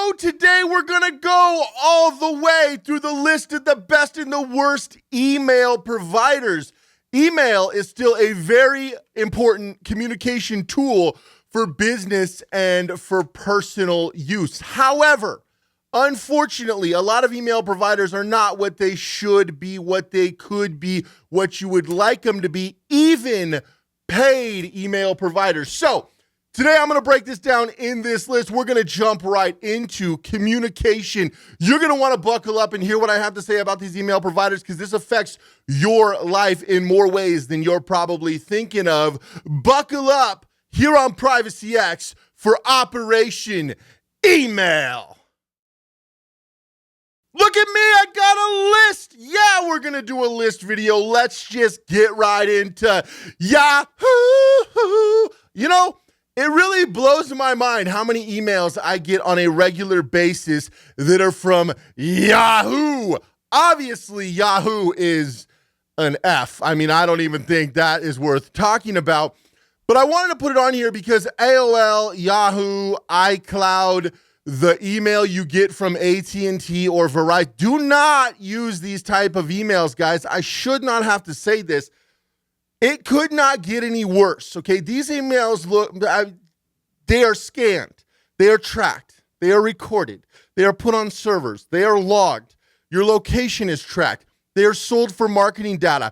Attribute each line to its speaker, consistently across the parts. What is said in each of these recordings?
Speaker 1: So today we're going to go all the way through the list of the best and the worst email providers. Email is still a very important communication tool for business and for personal use. However, unfortunately, a lot of email providers are not what they should be, what they could be, what you would like them to be, even paid email providers. So today I'm going to break this down in this list. We're going to jump right into communication. You're going to want to buckle up and hear what I have to say about these email providers because this affects your life in more ways than you're probably thinking of. Buckle up here on Privacy X for Operation Email. Look at me, I got a list. Yeah, we're going to do a list video. Let's just get right into Yahoo. You know, it really blows my mind how many emails I get on a regular basis that are from Yahoo. Obviously, Yahoo is an F. I mean, I don't even think that is worth talking about. But I wanted to put it on here because AOL, Yahoo, iCloud, the email you get from AT&T or Verizon, do not use these type of emails, guys. I should not have to say this. It could not get any worse, okay? These emails, they are scanned. They are tracked. They are recorded. They are put on servers. They are logged. Your location is tracked. They are sold for marketing data.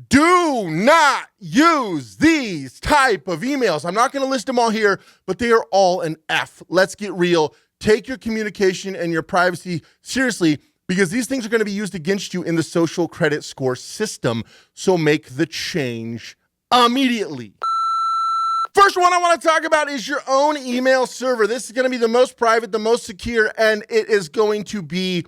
Speaker 1: Do not use these type of emails. I'm not going to list them all here, but they are all an F. Let's get real. Take your communication and your privacy seriously because these things are going to be used against you in the social credit score system. So make the change immediately. First one I want to talk about is your own email server. This is going to be the most private, the most secure, and it is going to be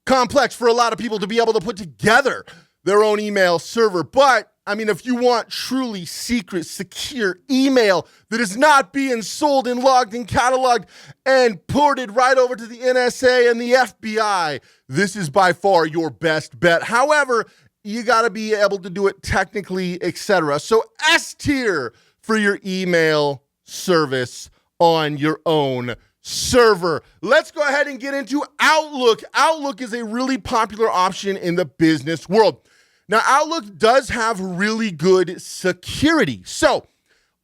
Speaker 1: complex for a lot of people to be able to put together their own email server. But, I mean, if you want truly secret, secure email that is not being sold and logged and cataloged and ported right over to the NSA and the FBI, this is by far your best bet. However, you got to be able to do it technically, etc. So S tier for your email service on your own server. Let's go ahead and get into Outlook. Outlook is a really popular option in the business world. Now, Outlook does have really good security. So,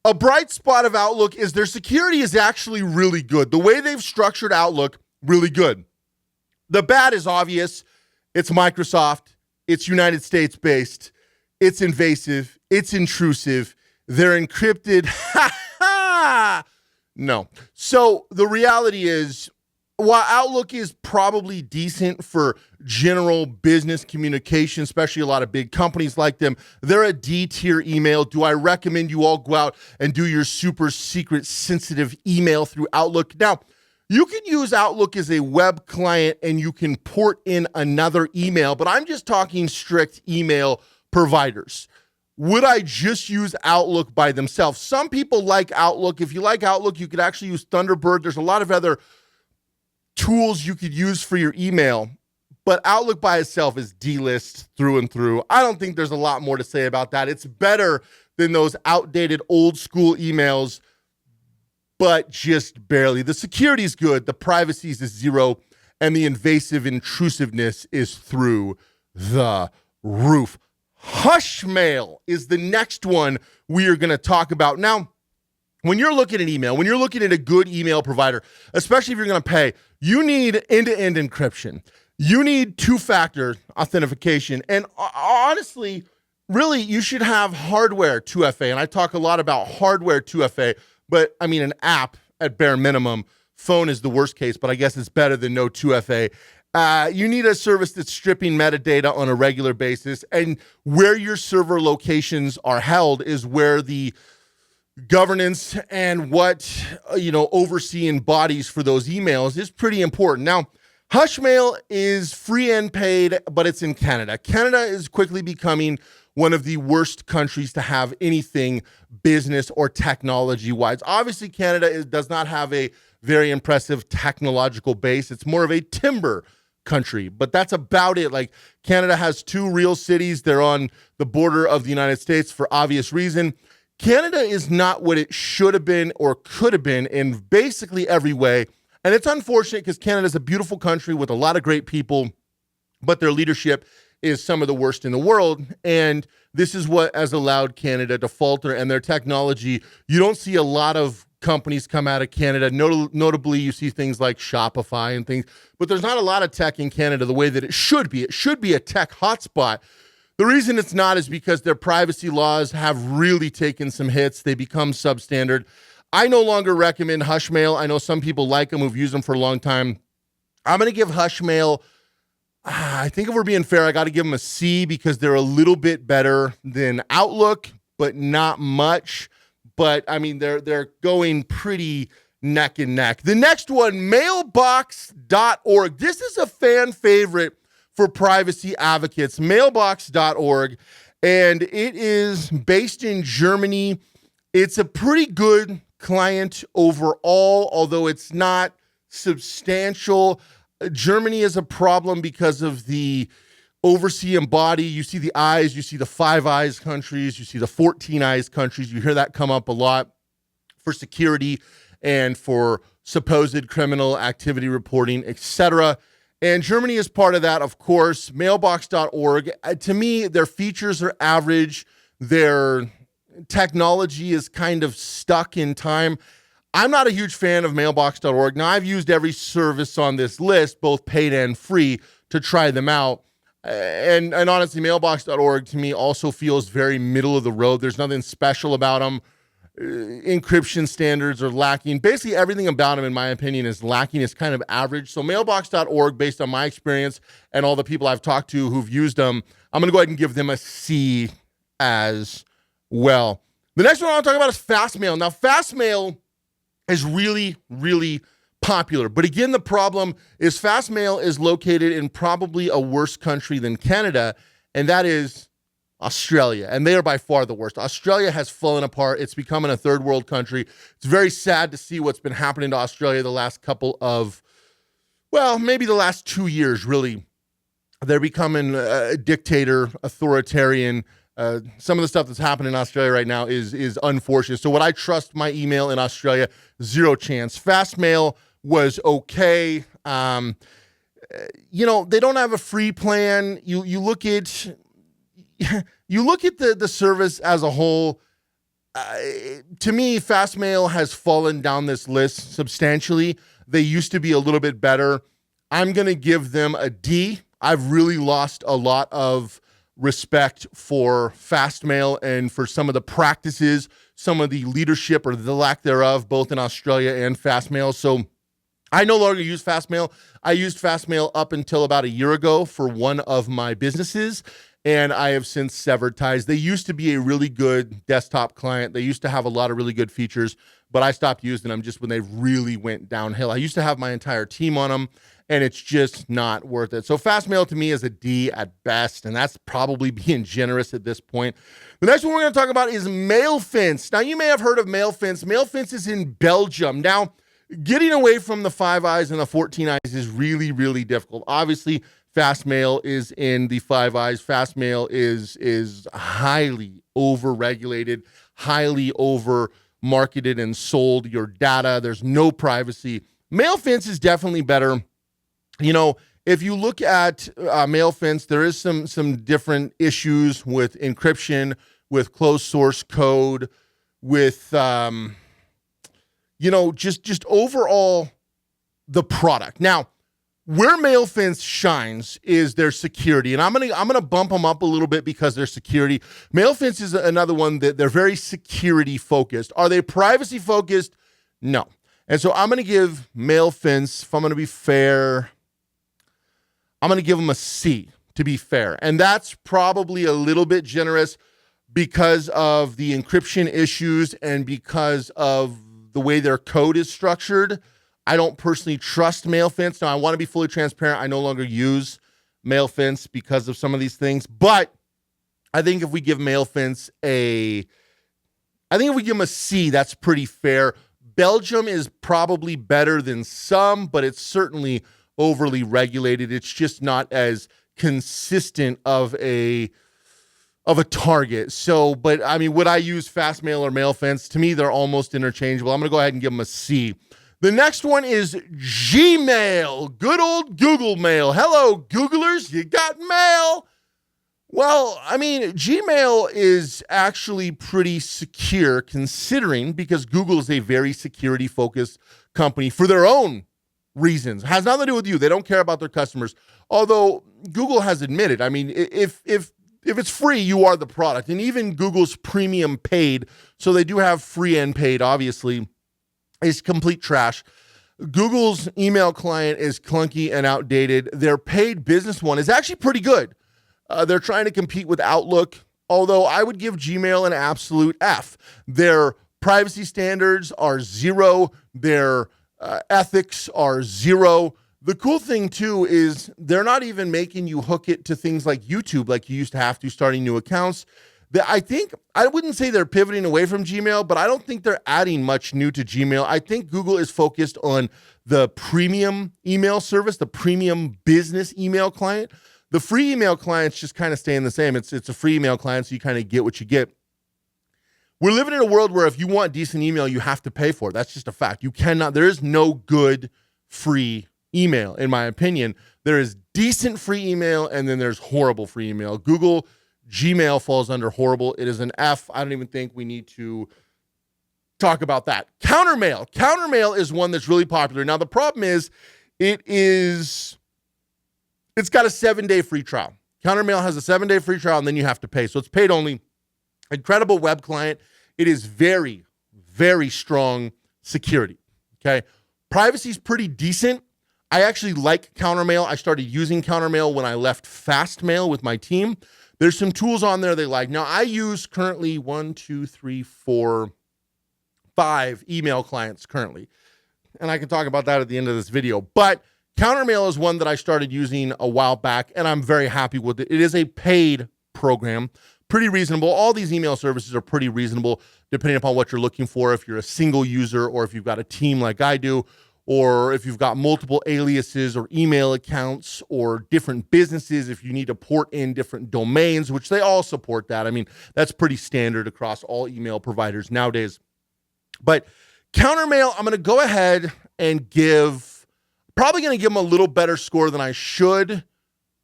Speaker 1: a bright spot of Outlook is their security is actually really good. The way they've structured Outlook, really good. The bad is obvious. It's Microsoft. It's United States based. It's invasive. It's intrusive. They're encrypted. No. So the reality is, while Outlook is probably decent for general business communication, especially a lot of big companies like them, they're a D-tier email. Do I recommend you all go out and do your super secret sensitive email through Outlook? Now, you can use Outlook as a web client and you can port in another email, but I'm just talking strict email providers. Would I just use Outlook by themselves? Some people like Outlook. If you like Outlook, you could actually use Thunderbird. There's a lot of other tools you could use for your email, but Outlook by itself is D-list through and through. I don't think there's a lot more to say about that. It's better than those outdated old school emails, but just barely. The security is good, the privacy is zero, and the invasive intrusiveness is through the roof. HushMail is the next one we are going to talk about. Now, when you're looking at email, when you're looking at a good email provider, especially if you're going to pay, you need end-to-end encryption. You need two-factor authentication. And honestly, really, you should have hardware 2FA. And I talk a lot about hardware 2FA, but I mean an app at bare minimum. Phone is the worst case, but I guess it's better than no 2FA. You need a service that's stripping metadata on a regular basis. And where your server locations are held is where the governance and what, overseeing bodies for those emails is pretty important. Now, HushMail is free and paid, but it's in Canada. Canada is quickly becoming one of the worst countries to have anything business or technology-wise. Obviously, Canada does not have a very impressive technological base. It's more of a timber country, but that's about it. Like, Canada has two real cities. They're on the border of the United States for obvious reason. Canada is not what it should have been or could have been in basically every way. And it's unfortunate because Canada is a beautiful country with a lot of great people, but their leadership is some of the worst in the world. And this is what has allowed Canada to falter. And their technology, you don't see a lot of companies come out of Canada. Notably, you see things like Shopify and things, but there's not a lot of tech in Canada the way that it should be. It should be a tech hotspot. The reason it's not is because their privacy laws have really taken some hits. They become substandard. I no longer recommend HushMail. I know some people like them who've used them for a long time. I'm going to give HushMail, I think if we're being fair, I got to give them a C because they're a little bit better than Outlook, but not much. But I mean, they're going pretty neck and neck. The next one, Mailbox.org. This is a fan favorite for privacy advocates, Mailbox.org, and it is based in Germany. It's a pretty good client overall, although it's not substantial. Germany is a problem because of the oversee and body. You see the eyes, you see the Five Eyes countries, you see the 14 Eyes countries. You hear that come up a lot for security and for supposed criminal activity reporting, etc. And Germany is part of that, of course. Mailbox.org, to me, their features are average. Their technology is kind of stuck in time. I'm not a huge fan of Mailbox.org. Now, I've used every service on this list, both paid and free, to try them out. And honestly, Mailbox.org to me also feels very middle of the road. There's nothing special about them. Encryption standards are lacking. Basically, everything about them, in my opinion, is lacking. It's kind of average. So Mailbox.org, based on my experience and all the people I've talked to who've used them, I'm going to go ahead and give them a C as well. The next one I want to talk about is FastMail. Now, FastMail is really, really popular. But again, the problem is FastMail is located in probably a worse country than Canada, and that is Australia. And they are by far the worst. Australia has fallen apart. It's becoming a third world country. It's very sad to see what's been happening to Australia the last couple of, well, maybe the last 2 years, really. They're becoming a dictator, authoritarian. Some of the stuff that's happening in Australia right now is unfortunate. So would I trust my email in Australia? Zero chance. FastMail was okay. You know, they don't have a free plan. You look at the service as a whole. To me, FastMail has fallen down this list substantially. They used to be a little bit better. I'm going to give them a D. I've really lost a lot of respect for FastMail and for some of the practices, some of the leadership or the lack thereof, both in Australia and FastMail. So I no longer use FastMail. I used FastMail up until about a year ago for one of my businesses, and I have since severed ties. They used to be a really good desktop client. They used to have a lot of really good features, but I stopped using them just when they really went downhill. I used to have my entire team on them, and it's just not worth it. So FastMail to me is a D at best, and that's probably being generous at this point. The next one we're going to talk about is MailFence. Now, you may have heard of MailFence. MailFence is in Belgium. Now, getting away from the Five Eyes and the 14 Eyes is really, really difficult. Obviously, FastMail is in the Five Eyes. FastMail is highly over-regulated, highly over-marketed and sold your data. There's no privacy. MailFence is definitely better. You know, if you look at MailFence, there is some different issues with encryption, with closed source code, with you know, just overall the product. Now, where MailFence shines is their security, and I'm gonna bump them up a little bit because their security. MailFence is another one that they're very security focused. Are they privacy focused? No. And so I'm gonna give MailFence, if I'm gonna be fair, I'm going to give them a C, to be fair. And that's probably a little bit generous because of the encryption issues and because of the way their code is structured. I don't personally trust MailFence. Now, I want to be fully transparent. I no longer use MailFence because of some of these things. But I think if we give MailFence a C, that's pretty fair. Belgium is probably better than some, but it's certainly overly regulated. It's just not as consistent of a target. So, but I mean, would I use FastMail or MailFence? To me, they're almost interchangeable. I'm going to go ahead and give them a C. The next one is Gmail, good old Google Mail. Hello, Googlers, you got mail. Well, I mean, Gmail is actually pretty secure considering because Google is a very security-focused company for their own reasons. It has nothing to do with you. They don't care about their customers. Although Google has admitted, I mean, if it's free, you are the product. And even Google's premium paid, so they do have free and paid, obviously, is complete trash. Google's email client is clunky and outdated. Their paid business one is actually pretty good. They're trying to compete with Outlook, although I would give Gmail an absolute F. Their privacy standards are zero. Their ethics are zero. The cool thing, too, is they're not even making you hook it to things like YouTube like you used to have to starting new accounts. I wouldn't say they're pivoting away from Gmail, but I don't think they're adding much new to Gmail. I think Google is focused on the premium email service, the premium business email client. The free email clients just kind of staying the same. It's a free email client, so you kind of get what you get. We're living in a world where if you want decent email, you have to pay for it. That's just a fact. There is no good free email, in my opinion. There is decent free email, and then there's horrible free email. Google Gmail falls under horrible. It is an F. I don't even think we need to talk about that. Countermail. Countermail is one that's really popular. Now, the problem is it's got a 7-day free trial. Countermail has a 7-day free trial, and then you have to pay. So it's paid only. Incredible web client. It is very, very strong security. Okay. Privacy is pretty decent. I actually like Countermail. I started using Countermail when I left FastMail with my team. There's some tools on there they like. Now, I use currently 5 email clients currently. And I can talk about that at the end of this video. But Countermail is one that I started using a while back, and I'm very happy with it. It is a paid program, pretty reasonable. All these email services are pretty reasonable depending upon what you're looking for, if you're a single user or if you've got a team like I do, or if you've got multiple aliases or email accounts or different businesses, if you need to port in different domains, which they all support that. I mean, that's pretty standard across all email providers nowadays. But Countermail, I'm going to go ahead and probably going to give them a little better score than I should.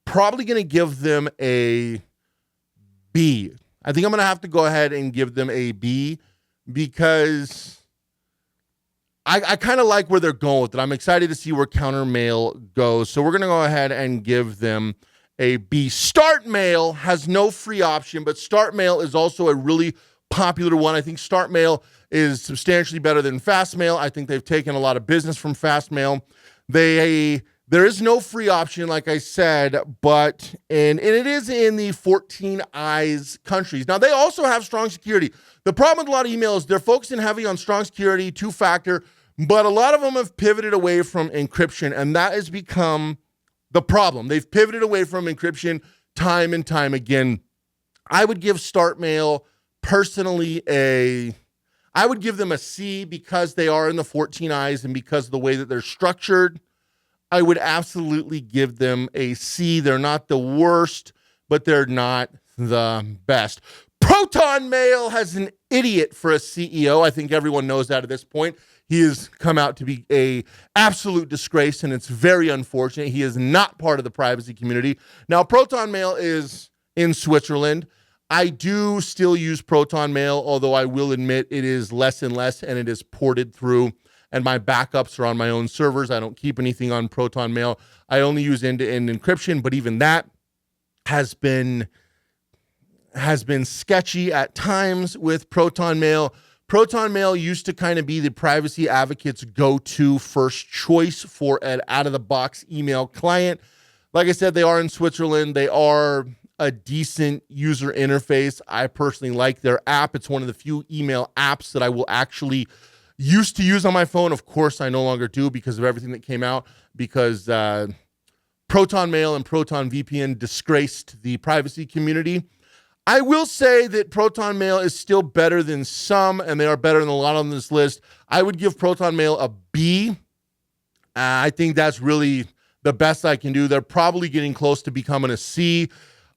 Speaker 1: Probably going to give them a B. I think I'm going to have to go ahead and give them a B because I kind of like where they're going with it. I'm excited to see where Countermail goes. So we're going to go ahead and give them a B. StartMail has no free option, but StartMail is also a really popular one. I think StartMail is substantially better than FastMail. I think they've taken a lot of business from FastMail. There is no free option, like I said, but and it is in the 14 eyes countries. Now, they also have strong security. The problem with a lot of emails, they're focusing heavy on strong security, two-factor, but a lot of them have pivoted away from encryption, and that has become the problem. They've pivoted away from encryption time and time again. I would give StartMail personally I would give them a C because they are in the 14 eyes and because of the way that they're structured. I would absolutely give them a C. They're not the worst, but they're not the best. ProtonMail has an idiot for a CEO. I think everyone knows that at this point. He has come out to be a absolute disgrace, and it's very unfortunate. He is not part of the privacy community. Now, ProtonMail is in Switzerland. I do still use ProtonMail, although I will admit it is less and less, and it is ported through, and my backups are on my own servers. I don't keep anything on ProtonMail. I only use end-to-end encryption, but even that has been sketchy at times with ProtonMail. ProtonMail used to kind of be the privacy advocates' go-to first choice for an out-of-the-box email client. Like I said, they are in Switzerland. They are a decent user interface. I personally like their app. It's one of the few email apps that I will actually used to use on my phone. Of course, I no longer do because of everything that came out, because ProtonMail and Proton VPN disgraced the privacy community. I will say that ProtonMail is still better than some, and they are better than a lot on this list. I would give ProtonMail a B. I think that's really the best I can do. They're probably getting close to becoming a C.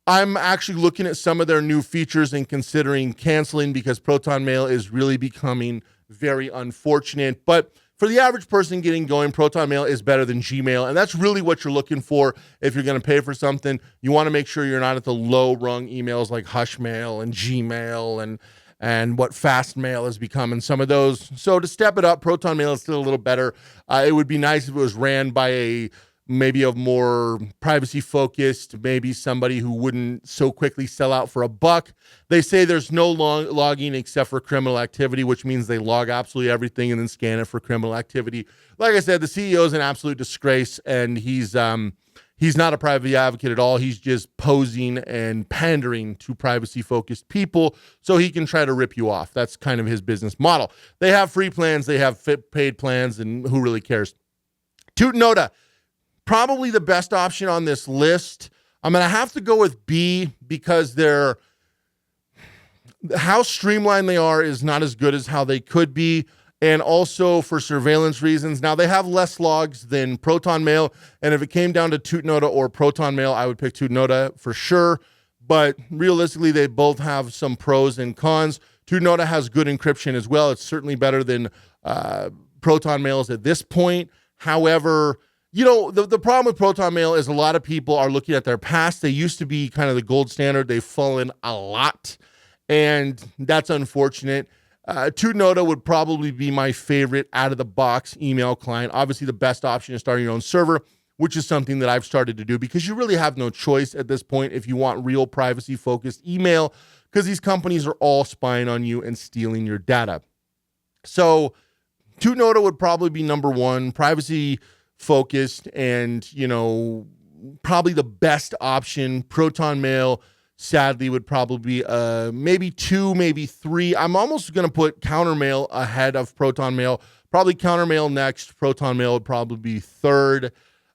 Speaker 1: I'm actually looking at some of their new features and considering canceling because ProtonMail is really becoming very unfortunate. But for the average person getting going, ProtonMail is better than Gmail, and that's really what you're looking for if you're going to pay for something. You want to make sure you're not at the low-rung emails like Hushmail and Gmail and what FastMail has become and some of those. So to step it up, ProtonMail is still a little better. It would be nice if it was ran by maybe a more privacy-focused, maybe somebody who wouldn't so quickly sell out for $1. They say there's no logging except for criminal activity, which means they log absolutely everything and then scan it for criminal activity. Like I said, the CEO is an absolute disgrace, and he's not a privacy advocate at all. He's just posing and pandering to privacy-focused people so he can try to rip you off. That's kind of his business model. They have free plans, they have paid plans, and who really cares? Tutanota, probably the best option on this list. I'm going to have to go with B because how streamlined they are is not as good as how they could be. And also for surveillance reasons. Now, they have less logs than ProtonMail, and if it came down to Tutanota or ProtonMail, I would pick Tutanota for sure. But realistically, they both have some pros and cons. Tutanota has good encryption as well. It's certainly better than ProtonMail's at this point. However, you know, the problem with ProtonMail is a lot of people are looking at their past. They used to be kind of the gold standard. They've fallen a lot, and that's unfortunate. Tutanota would probably be my favorite out-of-the-box email client. Obviously, the best option is starting your own server, which is something that I've started to do because you really have no choice at this point if you want real privacy-focused email because these companies are all spying on you and stealing your data. So Tutanota would probably be number one, privacy-focused and, you know, probably the best option. ProtonMail, sadly, would probably be maybe 2, maybe 3. I'm almost going to put CounterMail ahead of ProtonMail. Probably CounterMail next. ProtonMail would probably be third.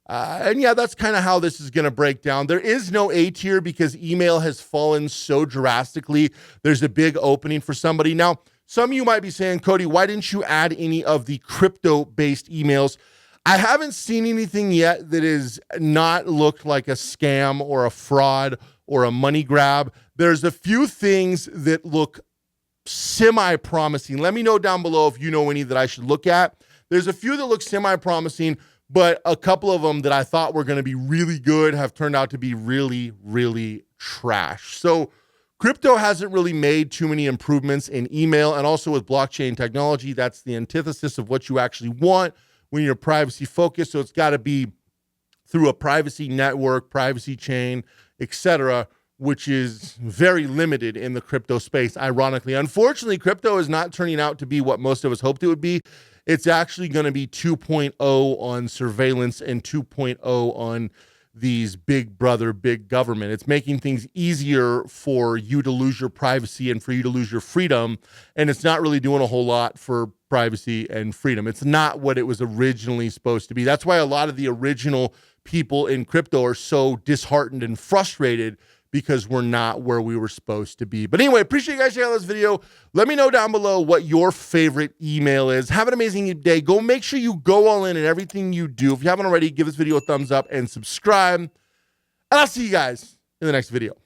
Speaker 1: And yeah, that's kind of how this is going to break down. There is no A tier because email has fallen so drastically. There's a big opening for somebody. Now, some of you might be saying, Cody, why didn't you add any of the crypto-based emails? I haven't seen anything yet that is not looked like a scam or a fraud or a money grab. There's a few things that look semi-promising. Let me know down below if you know any that I should look at. There's a few that look semi-promising, but a couple of them that I thought were going to be really good have turned out to be really, really trash. So crypto hasn't really made too many improvements in email, and also with blockchain technology, that's the antithesis of what you actually want when you're privacy focused. So it's got to be through a privacy network, privacy chain, etc., which is very limited in the crypto space, ironically. Unfortunately, crypto is not turning out to be what most of us hoped it would be. It's actually going to be 2.0 on surveillance and 2.0 on these big brother, big government. It's making things easier for you to lose your privacy and for you to lose your freedom, and it's not really doing a whole lot for privacy and freedom. It's not what it was originally supposed to be. That's why a lot of the original people in crypto are so disheartened and frustrated because we're not where we were supposed to be. But anyway, appreciate you guys checking out this video. Let me know down below what your favorite email is. Have an amazing day. Go make sure you go all in everything you do. If you haven't already, give this video a thumbs up and subscribe. And I'll see you guys in the next video.